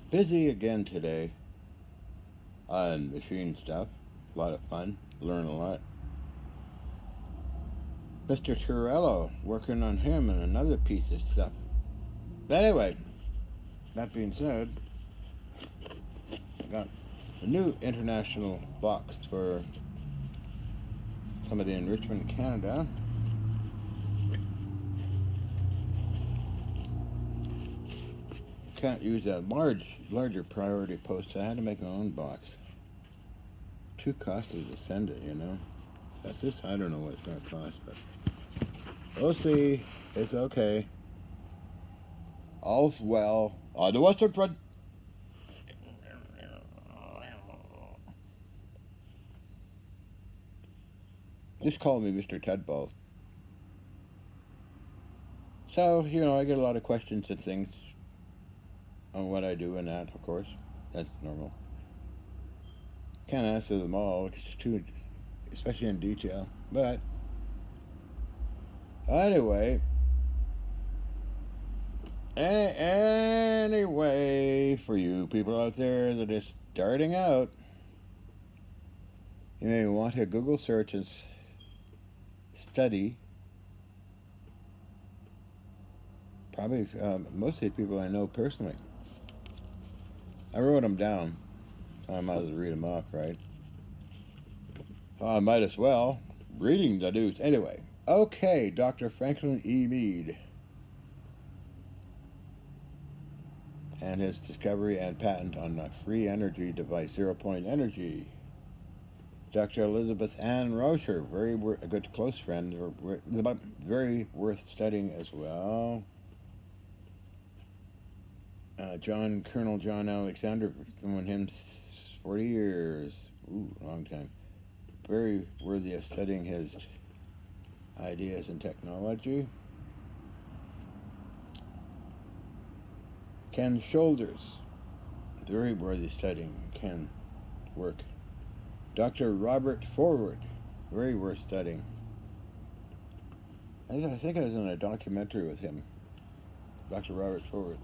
Busy again today on machine stuff. A lot of fun. Learn a lot. Mr. Torello working on him and another piece of stuff. But anyway, that being said, I got a new international box for somebody in Richmond, Canada. Can't use that larger priority post. So I had to make my own box. Too costly to send it. That's just, I don't know what it's going to cost, but we'll see. It's okay. All's well on the Western Front. Just call me Mr. Tedball. So, I get a lot of questions and things on what I do and that, of course. That's normal. Can't answer them all. It's too, especially in detail. But anyway, for you people out there that are starting out, you may want to Google search and study. Probably most of the people I know personally. I wrote them down. I might as well read them off, right? I might as well. Reading the news. Anyway, okay, Dr. Franklin E. Mead and his discovery and patent on a free energy device, zero-point energy. Dr. Elizabeth Ann Rocher, a good close friend, very worth studying as well. Colonel John Alexander, known him 40 years. Ooh, long time. Very worthy of studying his ideas and technology. Ken Shoulders, very worthy studying Ken work. Dr. Robert Forward, very worth studying. I think I was in a documentary with him, Dr. Robert Forward.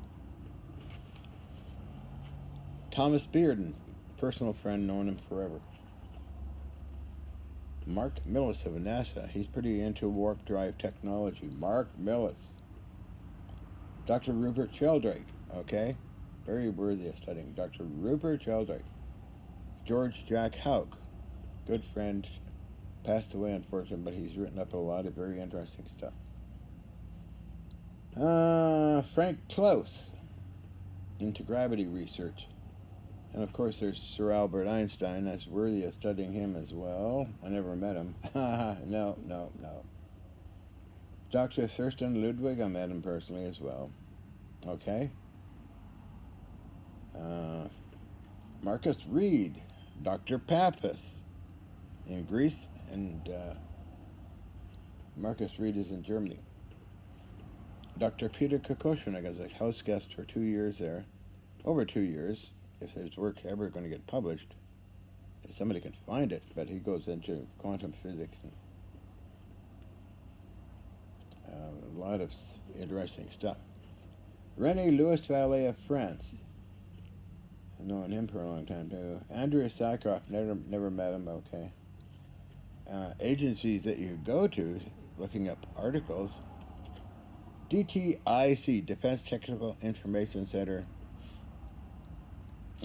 Thomas Bearden, personal friend, known him forever. Mark Millis of NASA, he's pretty into warp drive technology. Mark Millis. Dr. Rupert Sheldrake, okay? Very worthy of studying. Dr. Rupert Sheldrake. George Jack Houck, good friend, passed away unfortunately, but he's written up a lot of very interesting stuff. Frank Close, into gravity research. And of course there's Sir Albert Einstein, that's worthy of studying him as well. I never met him. No. Dr. Thurston Ludwig, I met him personally as well. Okay. Marcus Reed, Dr. Pappus in Greece, and Marcus Reed is in Germany. Dr. Peter Kokoshin, I was a house guest for 2 years there, over 2 years, if his work ever going to get published, if somebody can find it, but he goes into quantum physics and a lot of interesting stuff. René Louis Vallée of France, I've known him for a long time too. Andrea Sakharov, never met him, okay. Agencies that you go to, looking up articles. DTIC, Defense Technical Information Center.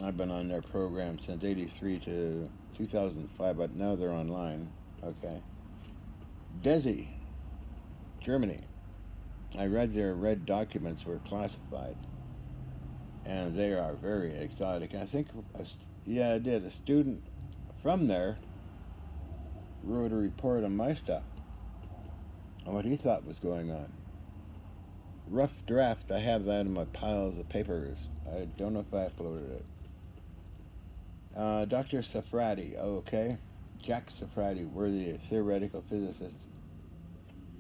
I've been on their program since 83 to 2005, but now they're online. Okay. DESI, Germany. I read their red documents were classified, and they are very exotic. I think, I did. A student from there wrote a report on my stuff, on what he thought was going on. Rough draft, I have that in my piles of papers. I don't know if I uploaded it. Dr. Safrati, okay. Jack Safrati, worthy theoretical physicist.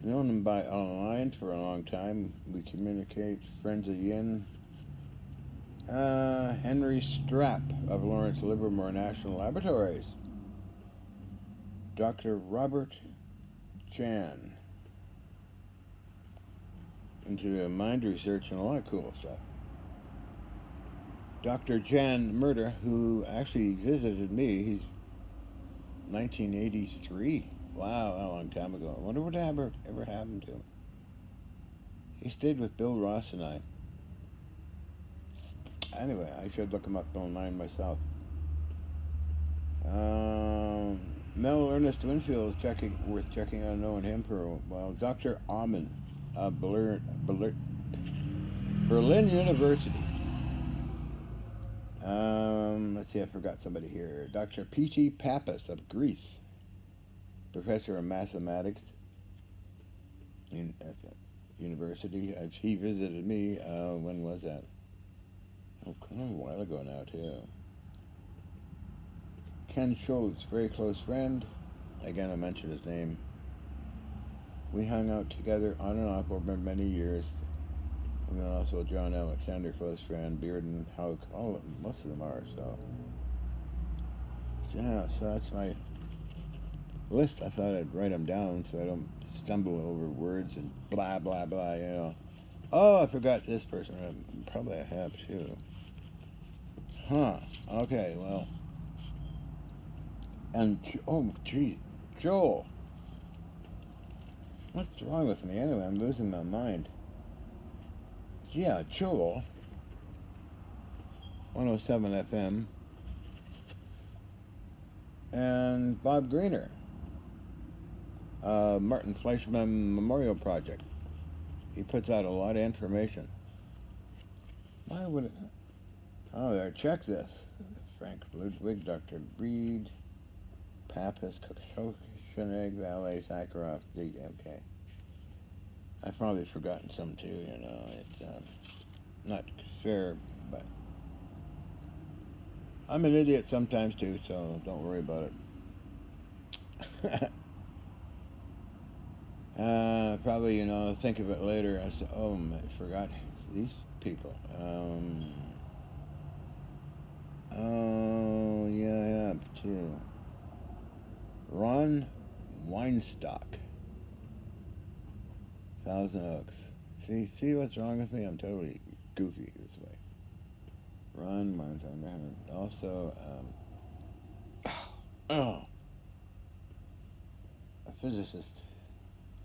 Known him by online for a long time. We communicate, friends of Yin. Henry Strapp of Lawrence Livermore National Laboratories. Dr. Robert Chan, into mind research and a lot of cool stuff. Dr. Jan Murder, who actually visited me. He's 1983. Wow, a long time ago. I wonder what ever happened to him. He stayed with Bill Ross and I. Anyway, I should look him up online myself. Mel Ernest Winfield worth checking out knowing him for a while. Dr. Amen, Berlin University. Let's see, I forgot somebody here. Dr. P.T. Pappas of Greece, professor of mathematics at the university. He visited me. When was that? Oh, kind of a while ago now, too. Ken Schultz, very close friend. Again, I mentioned his name. We hung out together on and off over many years. And then also John Alexander, close friend, Bearden, Hauk, most of them are, so. Yeah, so that's my list. I thought I'd write them down so I don't stumble over words and blah, blah, blah, you know. Oh, I forgot this person. Probably I have, too. Huh. Okay, well. And, oh, gee, Joel. What's wrong with me anyway? I'm losing my mind. Yeah, Joel. 107 FM. And Bob Greener. Martin Fleischmann Memorial Project. He puts out a lot of information. Why would it? Oh, there, check this. Frank Ludwig, Dr. Breed, Pappas, Schoenig, Valet, Sakharov, okay. I've probably forgotten some too, you know. It's not fair, but I'm an idiot sometimes too, so don't worry about it. Probably, you know, think of it later. I said, oh, I forgot these people. Oh, yeah, I have too. Ron Weinstock, Thousand Oaks. See what's wrong with me? I'm totally goofy this way. Ron Weinstock. Also, a physicist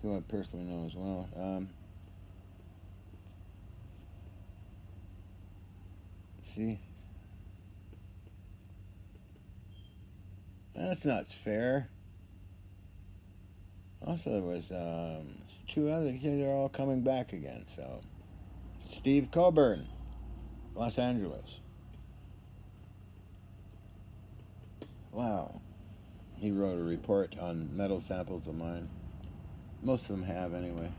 who I personally know as well. See? That's not fair. Also, there was two others. They're all coming back again. So, Steve Coburn, Los Angeles. Wow. He wrote a report on metal samples of mine. Most of them have, anyway.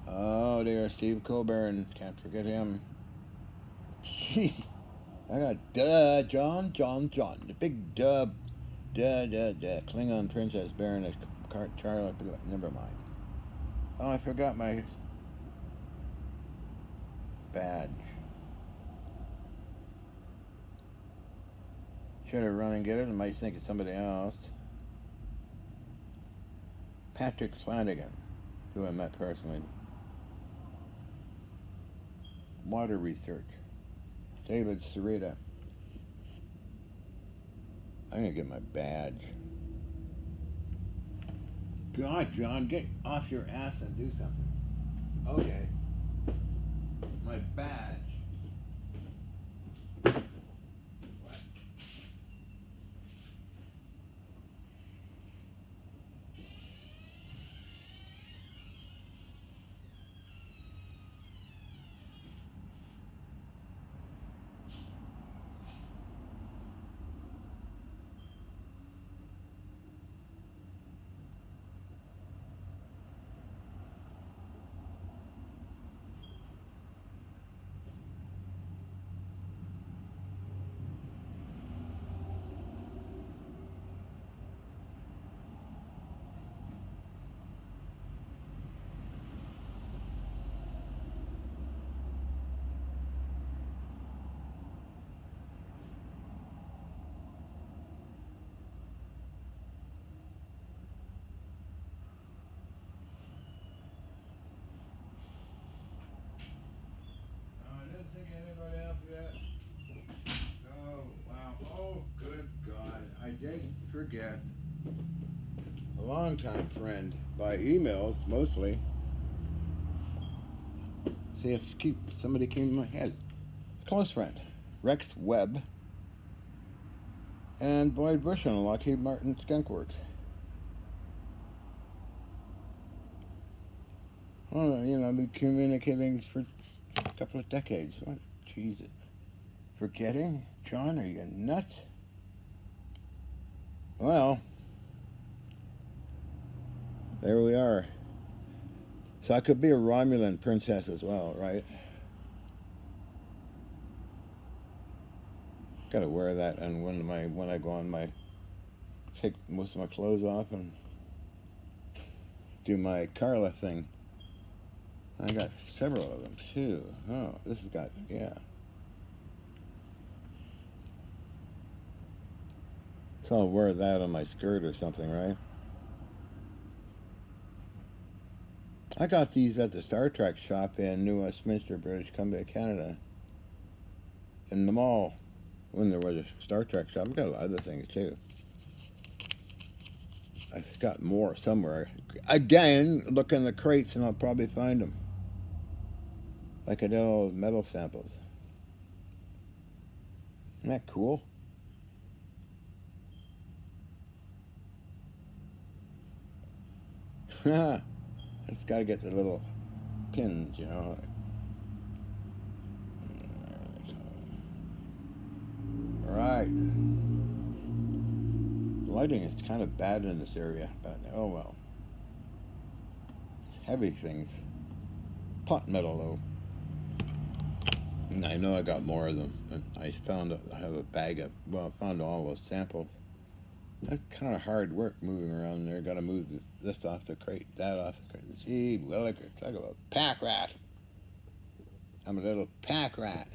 Oh, dear, Steve Coburn. Can't forget him. Gee. I got John. The big Klingon Princess Baroness Charlotte. Never mind. Oh, I forgot my badge. Should I run and get it? I might think it's somebody else. Patrick Flanagan, who I met personally. Water research. David Sarita. I'm gonna get my badge. God, John, get off your ass and do something. Okay. My badge. What? forget a longtime friend by emails mostly. See if somebody came in my head. Close friend, Rex Webb, and Boyd Bushman, Lockheed Martin Skunk Works. Well, you know, been communicating for a couple of decades. What? Jesus. Forgetting? John, are you nuts? Well, there we are. So I could be a Romulan princess as well, right? Gotta wear that, and when I go on my take most of my clothes off and do my Carla thing. I got several of them too. Oh, this has got, yeah. So I'll wear that on my skirt or something, right? I got these at the Star Trek shop in New Westminster, British Columbia, Canada. In the mall, when there was a Star Trek shop. I've got a lot of other things too. I've got more somewhere. Again, look in the crates and I'll probably find them. Like I did all those metal samples. Isn't that cool? It's got to get the little pins, you know. All right. The lighting is kind of bad in this area, but oh well. Heavy things. Pot metal, though. And I know I got more of them. And I have a bag of, well, I found all those samples. That's kind of hard work moving around there. Got to move this off the crate, that off the crate. Gee, Willikers, talk about a pack rat. I'm a little pack rat.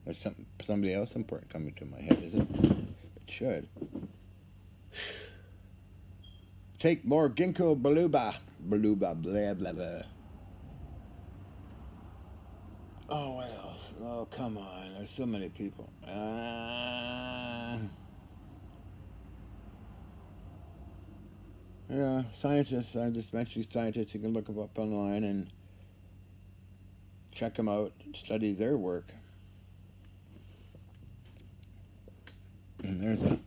There's somebody else important coming to my head, is it? It should. Take more ginkgo biloba. Biloba, blah, blah, blah. Oh, what else? Oh, come on. There's so many people. Yeah, scientists. I just mentioned scientists. You can look them up online and check them out, study their work. And there's a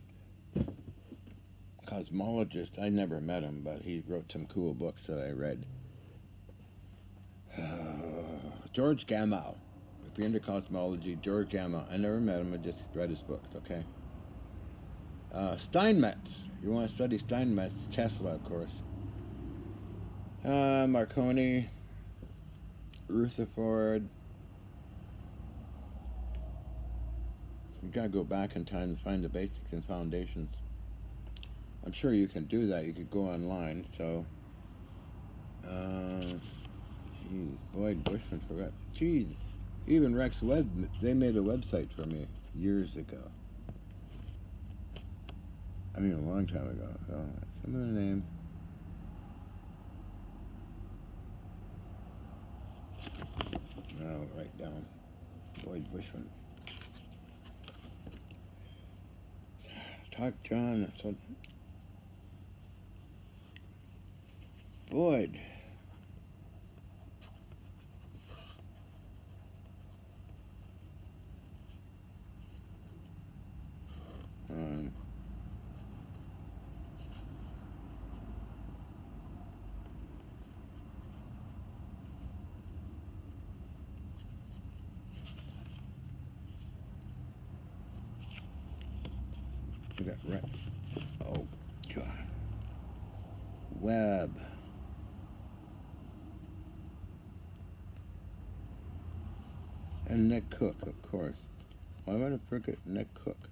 cosmologist. I never met him, but he wrote some cool books that I read. George Gamow. If you're into cosmology, George Gamow. I never met him. I just read his books. Okay. Steinmetz. You want to study Steinmetz? Tesla, of course. Marconi. Rutherford. You gotta go back in time to find the basics and foundations. I'm sure you can do that. You could go online. So, geez, Boyd Bushman forgot. Geez, even Rex Webb. They made a website for me years ago. I mean, a long time ago. So, some of the names. I'll write down Boyd Bushman. Talk John. So Boyd. We got Rex. Oh, God. Webb. And Nick Cook, of course. Why would I forget Nick Cook?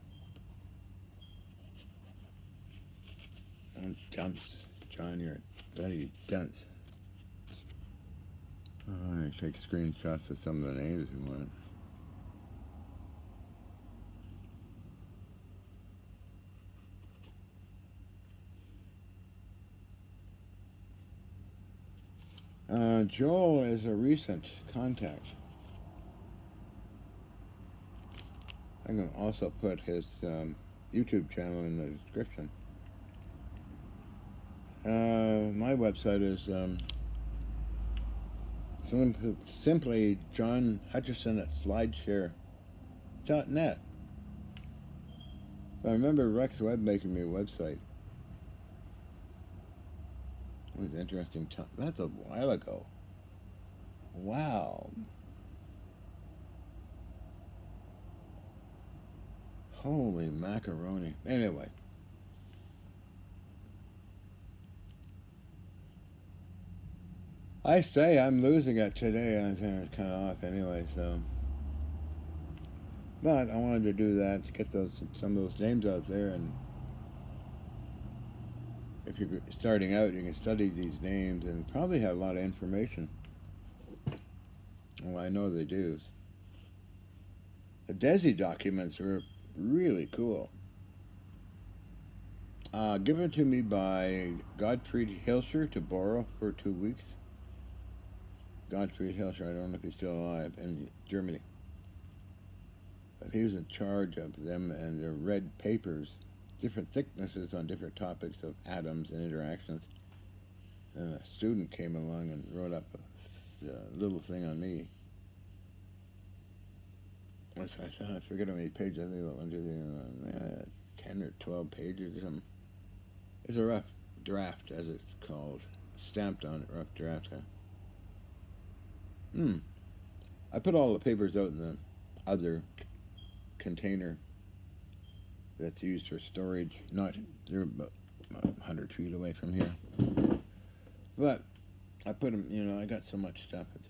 And dunce. John, you're a bloody dunce. Oh, I take screenshots of some of the names you want. Joel is a recent contact. I can also put his YouTube channel in the description. My website is simply John Hutchison at slideshare.net. I remember Rex Webb making me a website. It was interesting time. That's a while ago. Wow. Holy macaroni. Anyway. I say I'm losing it today. I think it's kind of off anyway, so. But I wanted to do that to get some of those names out there, and if you're starting out, you can study these names and probably have a lot of information. Well, I know they do. The DESI documents were really cool. Given to me by Gottfried Hilscher to borrow for 2 weeks. Gottfried Hilscher, I don't know if he's still alive, in Germany. But he was in charge of them, and their red papers, different thicknesses on different topics of atoms and interactions. And a student came along and wrote up a little thing on me. I forget how many pages. I think 10 or 12 pages or something. It's a rough draft, as it's called. Stamped on it, rough draft. I put all the papers out in the other container that's used for storage. They're about 100 feet away from here. But I put them, I got so much stuff. It's,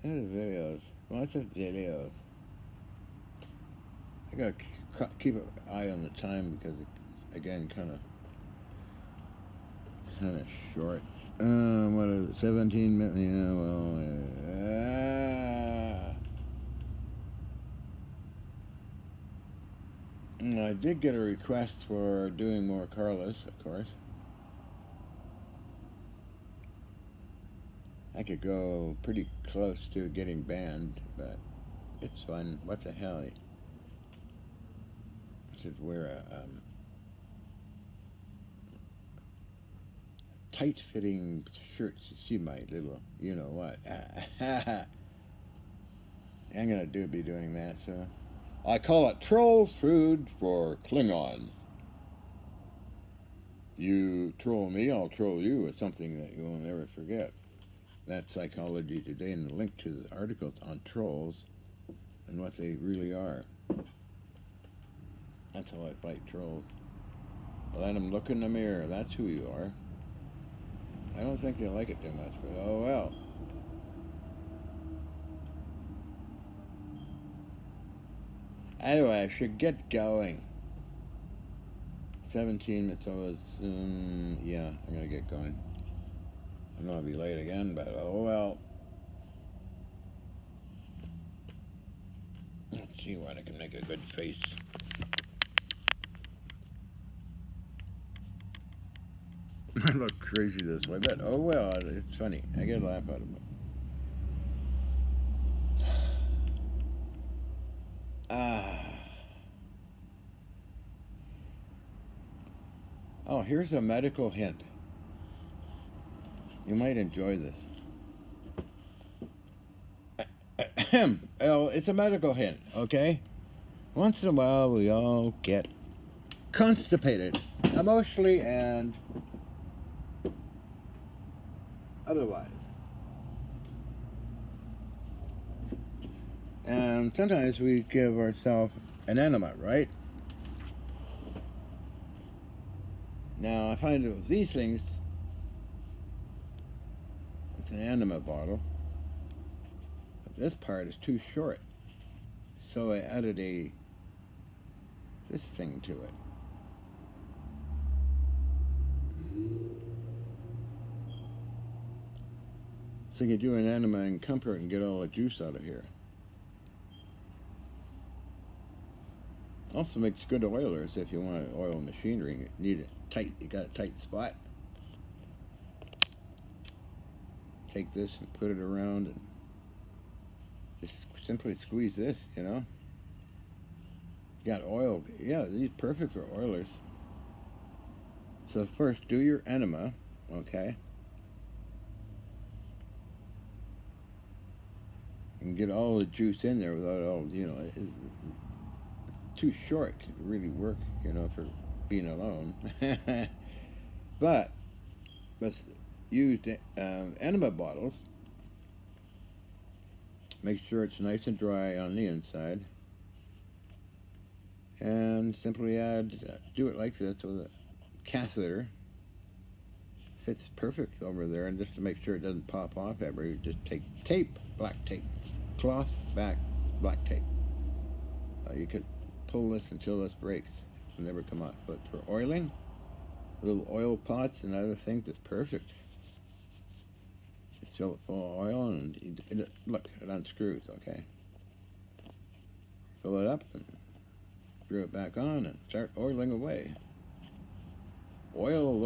videos. Lots of videos. I gotta keep an eye on the time because it's, again, kind of short. What is it? 17 minutes? Yeah, well. I did get a request for doing more Carlos, of course. I could go pretty close to getting banned, but it's fun. What the hell? I should wear a tight-fitting shirt. See my little, you-know-what. I'm gonna be doing that, so. I call it troll food for Klingons. You troll me, I'll troll you. It's something that you will never forget. That's Psychology Today, and the link to the articles on trolls and what they really are. That's how I fight trolls. Let them look in the mirror. That's who you are. I don't think they like it too much, but oh well. Anyway, I should get going. 17 minutes, yeah, I'm gonna get going. I know I'll be late again, but oh well. Let's see what I can make a good face. I look crazy this way, but oh well, it's funny. I get a laugh out of it. Oh, here's a medical hint. You might enjoy this. Well, it's a medical hint, okay? Once in a while, we all get constipated, emotionally and otherwise. And sometimes we give ourselves an enema, right? Now, I find that with these things, it's an enema bottle. But this part is too short. So I added this thing to it. So you can do an enema in comfort and get all the juice out of here. Also makes good oilers if you want to oil machinery. You need it tight. You got a tight spot. Take this and put it around and just simply squeeze this, Got oil. Yeah, these perfect for oilers. So first, do your enema, okay? And get all the juice in there without all, it's too short to really work, for being alone. but let's use enema bottles. Make sure it's nice and dry on the inside. And simply do it like this with a catheter. Fits perfect over there, and just to make sure it doesn't pop off ever, you just take tape, black tape, cloth back, black tape. You could pull this until this breaks. It'll never come off. But for oiling, little oil pots and other things, it's perfect. Just fill it full of oil, and look, it unscrews, okay? Fill it up, and screw it back on, and start oiling away. Oil